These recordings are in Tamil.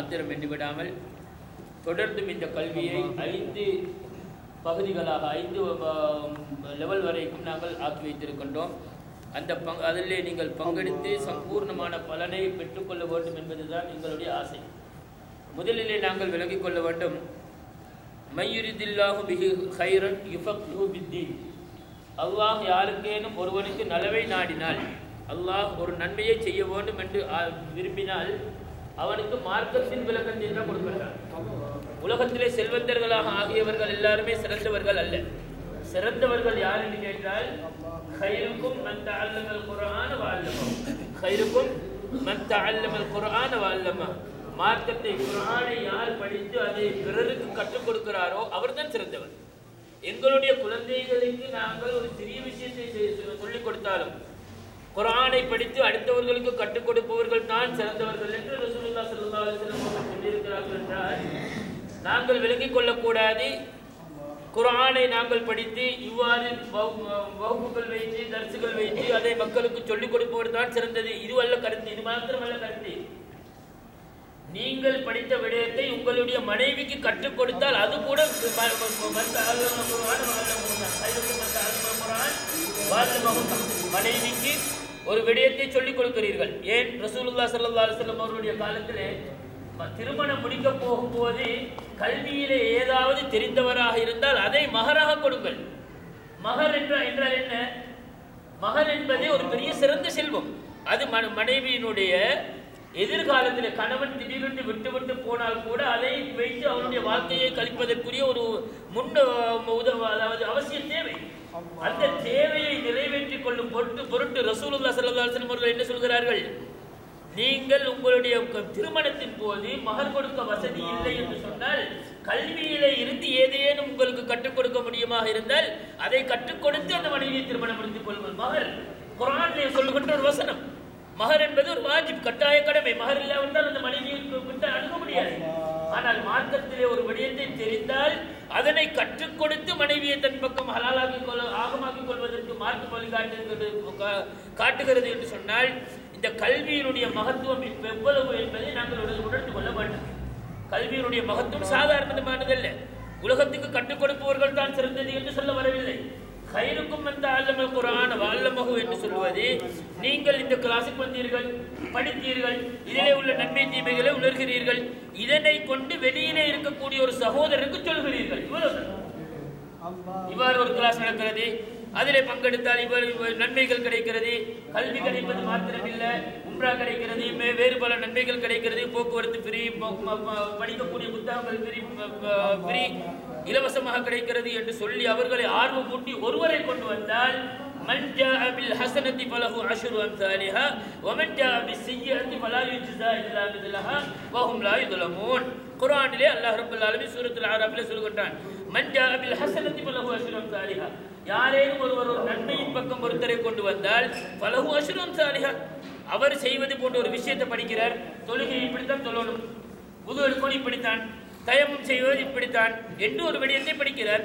மாத்திரம் எண்ணிவிடாமல் தொடர்ந்தும் இந்த கல்வியை 5 பகுதிகளாக 5 லெவல் வரைக்கும் நாங்கள் ஆக்கி வைத்திருக்கின்றோம். அந்த அதிலே நீங்கள் பங்கெடுத்து சம்பூர்ணமான பலனை பெற்றுக்கொள்ள வேண்டும் என்பதுதான் எங்களுடைய ஆசை. முதலிலே நாங்கள் விளங்கிக் கொள்ள வேண்டும், மையுரிதில்லாஹு பிஹி கைரன் யுஃபக்ஹு பித்தீன். அல்லாஹ் யாருக்கேனும் ஒருவனுக்கு நலவை நாடினால், அல்லாஹ் ஒரு நன்மையை செய்ய வேண்டும் என்று விரும்பினால் அவனுக்கு மார்க்கத்தின் விளக்கத்தை தான் கொடுக்கிறார். உலகத்திலே செல்வந்தர்களாக ஆகியவர்கள் எல்லாருமே சிறந்தவர்கள் அல்ல. சிறந்தவர்கள் யார் என்று கேட்டால், கைருக்கும் மன் தஅல்லமல் குர்ஆன வ அல்லமஹு. கைருக்கும் மன் தஅல்லமல் குர்ஆன வ அல்லமஹு. மார்க்கத்தை, குர்ஆனை யார் படித்து அதை பிறருக்கு கற்றுக் கொடுக்கிறாரோ அவர்தான் சிறந்தவர். எங்களுடைய குழந்தைகளுக்கு நாங்கள் ஒரு சிறிய விஷயத்தை சொல்லிக் கொடுத்தாலும் குர்ஆனை படித்து அடுத்தவர்களுக்கு கற்றுக் கொடுப்பவர்கள் தான் சிறந்தவர்கள் என்று ரசூலுல்லாஹி ஸல்லல்லாஹு அலைஹி வஸல்லம் சொல்லியிருக்கிறார்கள் என்றால், நாங்கள் விளங்கிக் கொள்ளக்கூடாது குர்ஆனை நாங்கள் படித்து இவ்வாறு வகுப்புகள் வைத்து தர்சுகள் வைத்து அதை மக்களுக்கு சொல்லிக் கொடுப்பவர் தான் சிறந்தது. இதுவல்ல கருத்து, இது மாத்திரமல்ல கருத்து. நீங்கள் படித்த விடயத்தை உங்களுடைய மனைவிக்கு கற்றுக் கொடுத்தால் அது கூட மனைவிக்கு ஒரு விடயத்தை சொல்லிக் கொடுக்கிறீர்கள். ஏன் ரசூலுல்லாஹி ஸல்லல்லாஹு அலைஹி வஸல்லம் அவர்களுடைய காலத்திலே திருமணம் முடிக்க போகும்போது கல்வியிலே ஏதாவது தெரிந்தவராக இருந்தால் அதை மகராக கொடுங்கள். மகர் என்றால் என்ன? மகர் என்பதே ஒரு பெரிய சிறந்த செல்வம். அது மனைவியினுடைய எதிர்காலத்தில் கணவன் திடீரென்று விட்டு போனால் கூட அதை வைத்து அவனுடைய வாழ்க்கையை கழிப்பதற்குரிய ஒரு அதாவது அவசியம் தேவை. அந்த தேவையை நிறைவேற்றிக் கொள்ளும் பொருட்டு ரசூலுல்லாஹி ஸல்லல்லாஹு அலைஹி வஸல்லம் அவர்கள் என்ன சொல்கிறார்கள்? நீங்கள் உங்களுடைய திருமணத்தின் போது மகர் கொடுக்க வசதி இல்லை என்று சொன்னால், கல்வியிலே இருந்து ஏதேனும் உங்களுக்கு கற்றுக் கொடுக்க முடியுமாக இருந்தால் அதை கற்றுக் கொடுத்து அந்த மனைவியை திருமணம் முடித்துக் கொள்ளுங்கள். மகர் குர்ஆனிலே சொல்லுகின்ற ஒரு வசனம். மகர் என்பது ஒரு வாஜிப், கட்டாய கடமை. மகர் இல்லாவிட்டால் அந்த மனைவியை விட்டு அணுக முடியாது. ஆனால் மார்க்கத்திலே ஒரு விடயத்தை தெரிந்தால் அதனை கற்றுக் கொடுத்து மனைவியை தன் பக்கம் ஆகமாக்கிக் கொள்வதற்கு மார்க்க காட்டுகிறது என்று சொன்னால், இந்த கல்வியினுடைய மகத்துவம் எவ்வளவு என்பதை நாங்கள் உணர்ந்து கொள்ள வேண்டும். கல்வியினுடைய மகத்துவம் சாதாரணமானதல்ல. உலகத்துக்கு கற்றுக் கொடுப்பவர்கள் தான் சிறந்தது என்று சொல்ல வரவில்லை. கைருக்கும் மன் தஅல்லமல் குர்ஆன வ அல்லமஹு என்று சொல்வது, நீங்கள் இந்த கிளாஸுக்கு வந்தீர்கள், படித்தீர்கள், இதிலே உள்ள நன்மை தீமைகளை உணர்கிறீர்கள், இதனை கொண்டு வெளியிலே இருக்கக்கூடிய ஒரு சகோதரருக்கு சொல்கிறீர்கள். இவ்வாறு ஒரு கிளாஸ் நடக்கிறது, அதிலே பங்கெடுத்தால் இவ்வாறு நன்மைகள் கிடைக்கிறது. கல்வி கிடைப்பது மாத்திரமில்லை, உம்ரா கிடைக்கிறது, வேறு பல நன்மைகள் கிடைக்கிறது. போக்குவரத்து ஃப்ரீ, படிக்கக்கூடிய புத்தகங்கள் ஃப்ரீ, இலவசமாக கிடைக்கிறது என்று சொல்லி அவர்களை ஆர்வம் கூட்டி ஒருவரை கொண்டு வந்தால், மன் ஜாஅ பில் ஹஸனத்தி ஃபலஹு அஷ்ரு அம்சாலிஹா வ மன் ஜாஅ பிஸ் ஸய்யிஅத்தி ஃபலா யுஜ்ஸா இல்லா மிஸ்லஹா வ ஹும் லா யுظلمون. குர்ஆனிலே அல்லாஹ் ரப்பல் ஆலமீன் சூரத்துல் அராஃபிலே சொல்கிறான், மன் ஜாஅ பில் ஹஸனத்தி ஃபலஹு அஷ்ரு அம்சாலிஹா. யாரேனும் ஒருவர் ஒரு நன்மையின் பக்கம் ஒருத்தரை கொண்டு வந்தால் ஃபலஹு அஷ்ரு அம்சாலிஹா, அவர் செய்வது போன்ற ஒரு விஷயத்தை படிக்கிறார். தொழுகை இப்படித்தான் சொல்லணும், wudu எடுக்கணும் இப்படித்தான், தயமும் செய்வது இப்படித்தான் என்று ஒரு விடயத்தை படிக்கிறார்.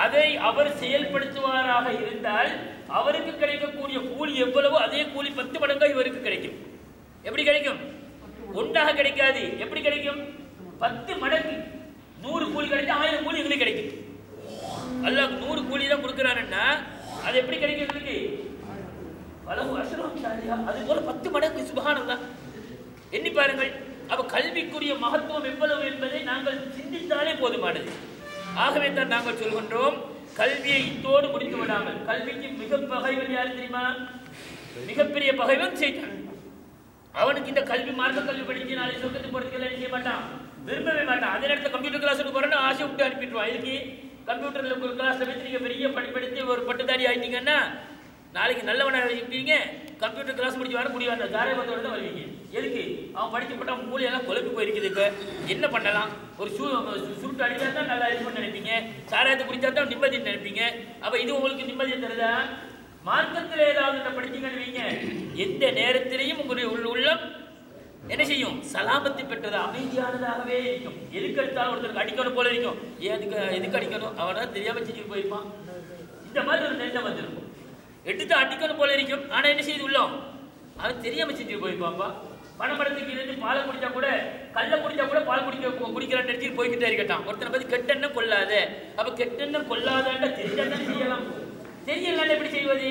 அதை அவர் செயல்படுத்துவாராக இருந்தால் அவருக்கு கிடைக்கக்கூடிய கூலி எவ்வளவோ அதே கூலி 10 மடங்காக இவருக்கு கிடைக்கும். எப்படி கிடைக்கும்? ஒன்றாக கிடைக்காது. எப்படி கிடைக்கும்? 10 மடங்கு. 100 கூலி கிடைச்சா 1000 கூலி எங்களுக்கு கிடைக்கும். அல்லாஹ் 100 கூலி தான் கொடுக்குறான்னா அது எப்படி கிடைக்கும் எங்களுக்கு? அது போல 10 மடங்கு. சுப்ஹானல்லாஹ், எண்ணி பாருங்கள். அப்ப கல்விக்குரிய மகத்துவம் எவ்வளவு என்பதை நாங்கள் சிந்தித்தாலே போதுமானது. ஆகவே தான் நாங்கள் சொல்கின்றோம், கல்வியை இத்தோடு முடித்து விடாமல், கல்விக்கு மிக பகைவன் யார் தெரியுமா? மிகப்பெரிய பகைவன் சைத்தான். அவனுக்கு இந்த கல்வி, மார்க்க கல்வி படிச்சு நாளை சொர்க்கத்துக்கு போறதுக்கு எல்லாம் செய்ய மாட்டான், விரும்பவே மாட்டான். அதே நேரத்தில் கம்ப்யூட்டர் கிளாஸுக்கு போறேன்னு ஆசை விட்டு அனுப்பிடுவான். இதுக்கு கம்ப்யூட்டர்ல ஒரு கிளாஸ்ல வச்சு நீங்க பெரிய படிப்படுத்தி ஒரு பட்டதாரி ஆயிட்டீங்கன்னா நாளைக்கு நல்லவனாக இருப்பீங்க. கம்ப்யூட்டர் கிளாஸ் முடிச்சு வர முடியாது, தாராபத்தோடு தான் வருவீங்க. எதுக்கு? அவன் படிச்சு போட்டால் மூலையெல்லாம் குழம்பி போயிருக்குது. இப்போ என்ன பண்ணலாம்? ஒரு சுருட்டு அடித்தா தான் நல்லா இருக்கும்னு நினைப்பீங்க, சாராயத்தை குடித்தா தான் நிம்மதின்னு நினைப்பீங்க. அப்போ இது உங்களுக்கு நிம்மதியை தருதா? மார்க்கத்தில் ஏதாவது படிச்சுங்கன்னு வைங்க, எந்த நேரத்திலையும் உங்களுடைய உள்ளம் என்ன செய்யும்? சலாமத்தை பெற்றது, அமைதியானதாகவே இருக்கும். எதுக்கு எடுத்தாலும் ஒருத்தருக்கு அடிக்கணும் போல இருக்கும். எதுக்கு அடிக்கணும்? அவனை தெரியாமல் செஞ்சுட்டு போயிருப்பான். இந்த மாதிரி ஒரு நெல்லை வந்துருக்கும். எடுத்து அடிக்கணும் போல இருக்கும். ஆனால் என்ன செய்து உள்ளோம்? அவன் தெரியாமல் செஞ்சுட்டு போயிருப்பான்ப்பா. பனைமரத்துக்கு இருந்து பாலை குடிச்சா கூட கல்ல குடிச்சா கூட பால் குடிக்கிறான்னு நினைச்சு போய்கிட்டே இருக்கட்டான். ஒருத்தனை பத்தி கெட்டெண்ணம் கொள்ளாத. அப்ப கெட்டெண்ணம் கொள்ளாதன்ற தெரிஞ்சாதான் செய்யலாம். தெரியலாம் எப்படி செய்வது?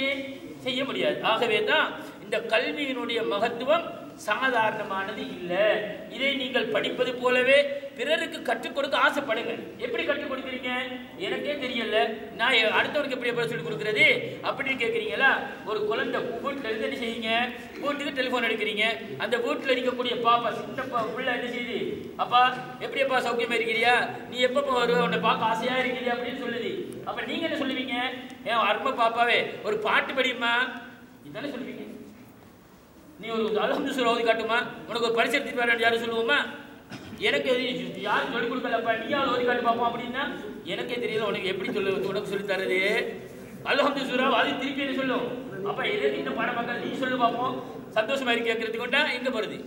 செய்ய முடியாது. ஆகவே தான் இந்த கல்வியினுடைய மகத்துவம் சாதாரணமானது இல்லை. இதை நீங்கள் படிப்பது போலவே பிறருக்கு கற்றுக் கொடுக்க ஆசைப்படுங்க. எப்படி கற்றுக் கொடுக்குறீங்க? எனக்கே தெரியல, நான் அடுத்தவருக்கு எப்படி எப்படி சொல்லிக் கொடுக்குறது அப்படின்னு கேட்குறீங்களா? ஒரு குழந்தை வீட்டில் இருந்து என்ன செய்யுங்க, வீட்டுக்கு டெலிஃபோன் எடுக்கிறீங்க. அந்த வீட்டில் இருக்கக்கூடிய பாப்பா, சின்ன பிள்ளை என்ன செய்யுது, அப்பா எப்படியப்பா சௌக்கியமா இருக்கிறியா, நீ எப்பப்போ வருவ, உன்னை பார்க்க ஆசையா இருக்கிறியா அப்படின்னு சொல்லுது. அப்ப நீங்க என்ன சொல்லுவீங்க? ஏன் அருமை பாப்பாவே ஒரு பாட்டு படியுமா, இதானே சொல்லுவீங்க. நீ ஒரு அல்ஹம்து சூரா ஓதி காட்டுமா, உனக்கு ஒரு பரிசு எடுத்துட்டு வரேன் யாரும் சொல்லுவோமா? எனக்கு யாரும் சொல்லிக் கொடுக்கலப்பா, நீயாவது ஓதி காட்டு பார்ப்போம் அப்படின்னா எனக்கே தெரியல, உனக்கு எப்படி உனக்கு சொல்லி தரது? அல்ஹம்து சூரா அது திருப்பி என்ன சொல்லும்? அப்ப எதுக்கு இந்த பாடம் மக்கள் நீ சொல்லு பார்ப்போம், சந்தோஷமா இருக்கு கேட்கறதுக்கு கொண்டா எங்க போறது?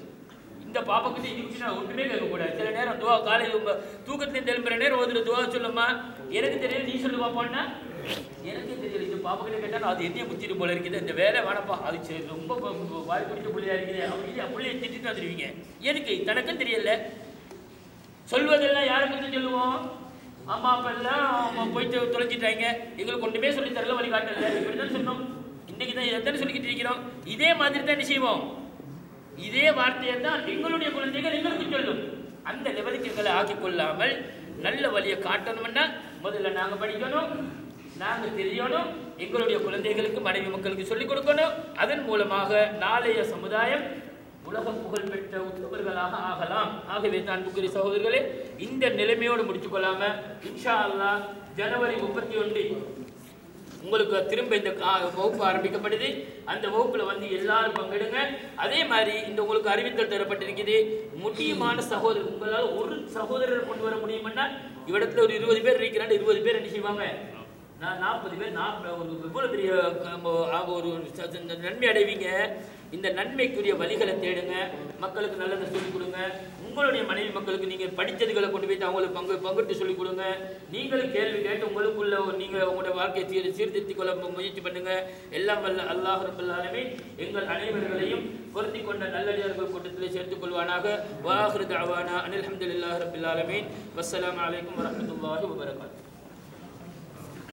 இந்த பாப்பாக்கிட்ட இதுக்கு நான் ஒன்றுமே கேட்கக்கூடாது. சில நேரம் துவா காலையில் தூக்கத்தின் தெலும்புற நேரம் ஓதுற துவா சொல்லுமா, எனக்கு தெரியல நீ சொல்லு பார்ப்போம்னா எனக்கே தெரியல. இந்த பாப்பாக்கிட்ட கேட்டால் அது என்னைய முச்சிட்டு போல இருக்குது, இந்த வேலை வேணப்பா, அது ரொம்ப வாய் பிடிச்ச பிள்ளையா இருக்குது அப்படின்னு பிள்ளைய திட்டிட்டு வந்துடுவீங்க. எனக்கு தனக்கும் தெரியல. சொல்வதெல்லாம் யாரை பற்றி சொல்லுவோம்? அம்மா அப்பா எல்லாம் போயிட்டு தொலைஞ்சிட்டாங்க, எங்களுக்கு ஒன்றுமே சொல்லி தரல, வழிகாட்டல, இப்படிதான் சொன்னோம். இன்னைக்கு தான் எத்தனை சொல்லிக்கிட்டு இருக்கிறோம். இதே மாதிரி தான் என்ன செய்வோம்? இதே வார்த்தையை தான் எங்களுடைய குழந்தைகள் எங்களுக்கு சொல்லும். அந்த லெவலுக்கு எங்களை ஆக்கிக் கொள்ளாமல் நல்ல வழியை காட்டணும்னா முதல்ல நாங்கள் படிக்கணும், நாங்கள் தெரியணும், எங்களுடைய குழந்தைகளுக்கு மனைவி மக்களுக்கு சொல்லிக் கொடுக்கணும். அதன் மூலமாக நாளைய சமுதாயம் உலக புகழ்பெற்ற உத்தவர்களாக ஆகலாம். ஆகவே தான் அன்புக்குரிய சகோதரர்களே, இந்த நிலைமையோடு முடிச்சு கொள்ளாம இன்ஷா அல்லாஹ் ஜனவரி 31 உங்களுக்கு திரும்ப இந்த வகுப்பு ஆரம்பிக்கப்படுது. அந்த வகுப்புல வந்து எல்லாரும் பங்கெடுங்க. அதே மாதிரி இந்த உங்களுக்கு அறிவித்தல் தரப்பட்டிருக்குது. முடியுமான சகோதரர், உங்களால் ஒரு சகோதரர் கொண்டு வர முடியும்னா இவ்விடத்துல ஒரு 20 பேர் இருக்கிறாங்க. 20 பேர் என்ன செய்வாங்க? நான் 40 பேர், ஒரு இவ்வளவு பெரிய ஒரு நன்மை அடைவீங்க. இந்த நன்மைக்குரிய வழிகளை தேடுங்க, மக்களுக்கு நல்லதை சொல்லிக் கொடுங்க. உங்களுடைய மனைவி மக்களுக்கு நீங்கள் படித்ததுகளை கொண்டு போய்ட்டு அவங்களுக்கு பங்கிட்டு சொல்லிக் கொடுங்க. நீங்களும் கேள்வி கேட்டு உங்களுக்குள்ள நீங்கள் உங்களுடைய வாழ்க்கையை சீர்திருத்திக் கொள்ள முயற்சி பண்ணுங்க. எல்லாம் வல்ல அல்லாஹ் ரப்பல் ஆலமீன் எங்கள் அனைவர்களையும் பொருத்தி கொண்ட நல்லடியார்கள் கூட்டத்திலே சேர்த்துக் கொள்வானாக. வஆகிரு தஅவானா அனில் ஹம்துலில்லாஹி ரப்பில் ஆலமீன். வஸ்ஸலாமு அலைக்கும் வரஹ்மத்துல்லாஹி வபரகாத்துஹு.